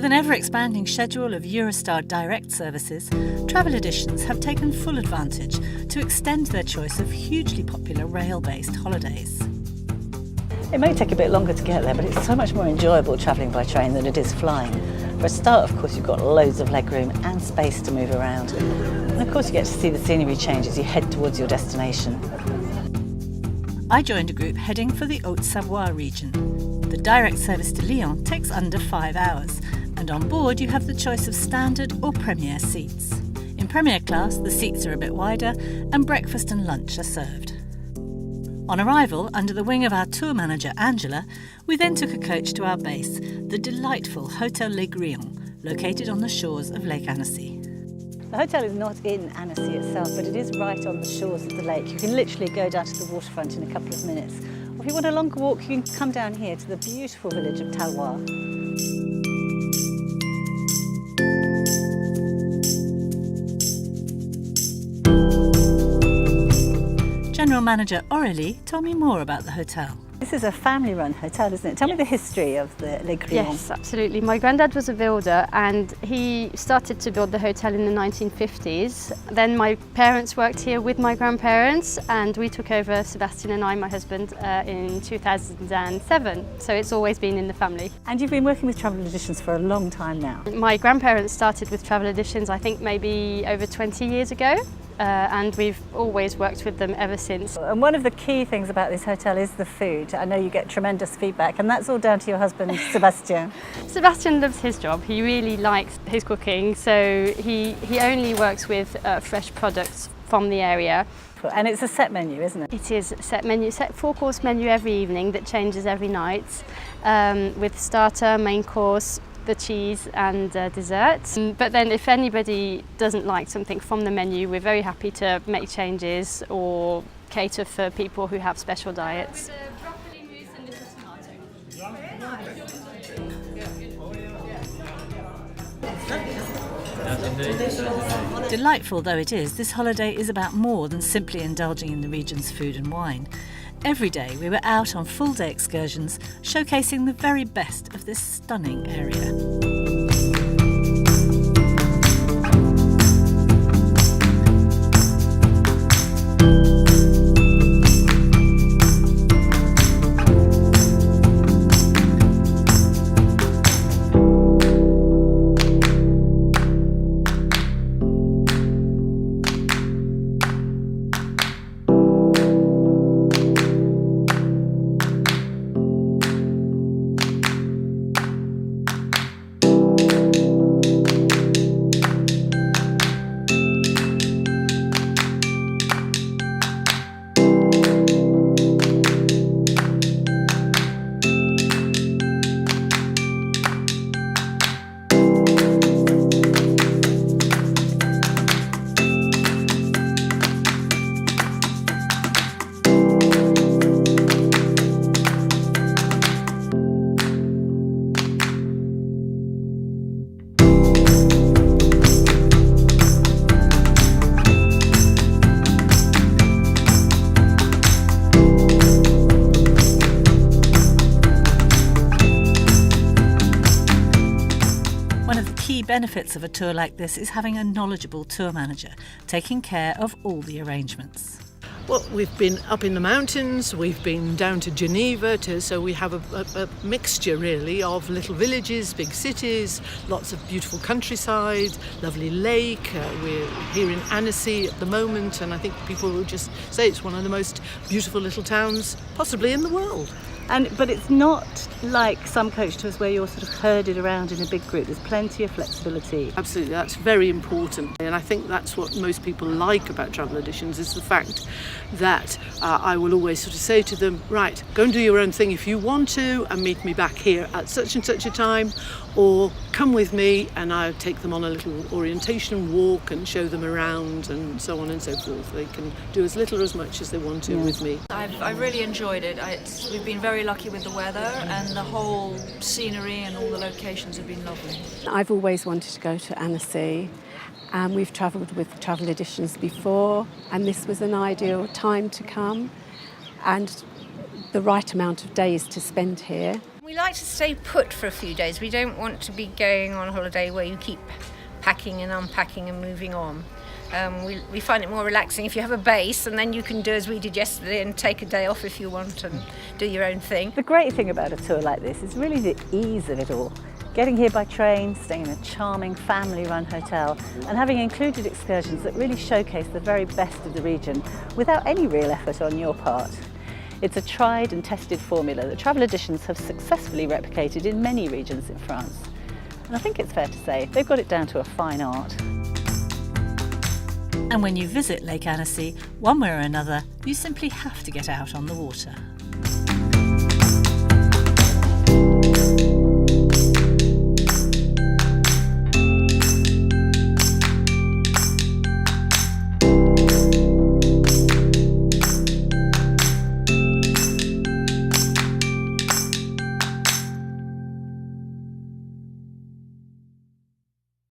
an ever-expanding schedule of Eurostar direct services, Travel Editions have taken full advantage to extend their choice of hugely popular rail-based holidays. It may take a bit longer to get there, but it's so much more enjoyable travelling by train than it is flying. For a start, of course, you've got loads of legroom and space to move around. And of course, you get to see the scenery change as you head towards your destination. I joined a group heading for the Haute Savoie region. The direct service to Lyon takes under 5 hours, and on board you have the choice of standard or premiere seats. In premiere class, the seats are a bit wider and breakfast and lunch are served. On arrival, under the wing of our tour manager Angela, we then took a coach to our base, the delightful Hotel Les Grillons, located on the shores of Lake Annecy. The hotel is not in Annecy itself, but it is right on the shores of the lake. You can literally go down to the waterfront in a couple of minutes. Or if you want a longer walk, you can come down here to the beautiful village of Talois. General Manager Aurélie told me more about the hotel. This is a family-run hotel, isn't it? Tell me the history of the Les Grillons. Yes, absolutely. My granddad was a builder and he started to build the hotel in the 1950s. Then my parents worked here with my grandparents and we took over, Sebastian and I, my husband, in 2007. So it's always been in the family. And you've been working with Travel Editions for a long time now. My grandparents started with Travel Editions, I think maybe over 20 years ago. And we've always worked with them ever since. And one of the key things about this hotel is the food. I know you get tremendous feedback, and that's all down to your husband, Sebastian. Sebastian loves his job. He really likes his cooking, so he only works with fresh products from the area. And it's a set menu, isn't it? It is a set menu, set 4-course menu every evening that changes every night, with starter, main course, the cheese and dessert. But then if anybody doesn't like something from the menu, we're very happy to make changes or cater for people who have special diets. Delightful though it is, this holiday is about more than simply indulging in the region's food and wine. Every day we were out on full-day excursions, showcasing the very best of this stunning area. One of the key benefits of a tour like this is having a knowledgeable tour manager, taking care of all the arrangements. Well, we've been up in the mountains, we've been down to Geneva, so we have a mixture really of little villages, big cities, lots of beautiful countryside, lovely lake. We're here in Annecy at the moment, and I think people will just say it's one of the most beautiful little towns possibly in the world. But it's not like some coach tours where you're sort of herded around in a big group. There's plenty of flexibility. Absolutely, that's very important. And I think that's what most people like about Travel Editions, is the fact that I will always sort of say to them, right, go and do your own thing if you want to, and meet me back here at such and such a time, or come with me and I'll take them on a little orientation walk and show them around and so on and so forth. They can do as little or as much as they want to with me. I really enjoyed it. We've been very lucky with the weather, and the whole scenery and all the locations have been lovely. I've always wanted to go to Annecy, and we've travelled with Travel Editions before, and this was an ideal time to come and the right amount of days to spend here. We like to stay put for a few days. We don't want to be going on holiday where you keep packing and unpacking and moving on. We find it more relaxing if you have a base, and then you can do as we did yesterday and take a day off if you want and do your own thing. The great thing about a tour like this is really the ease of it all. Getting here by train, staying in a charming family-run hotel, and having included excursions that really showcase the very best of the region without any real effort on your part. It's a tried and tested formula that Travel Editions have successfully replicated in many regions in France. And I think it's fair to say they've got it down to a fine art. And when you visit Lake Annecy, one way or another, you simply have to get out on the water.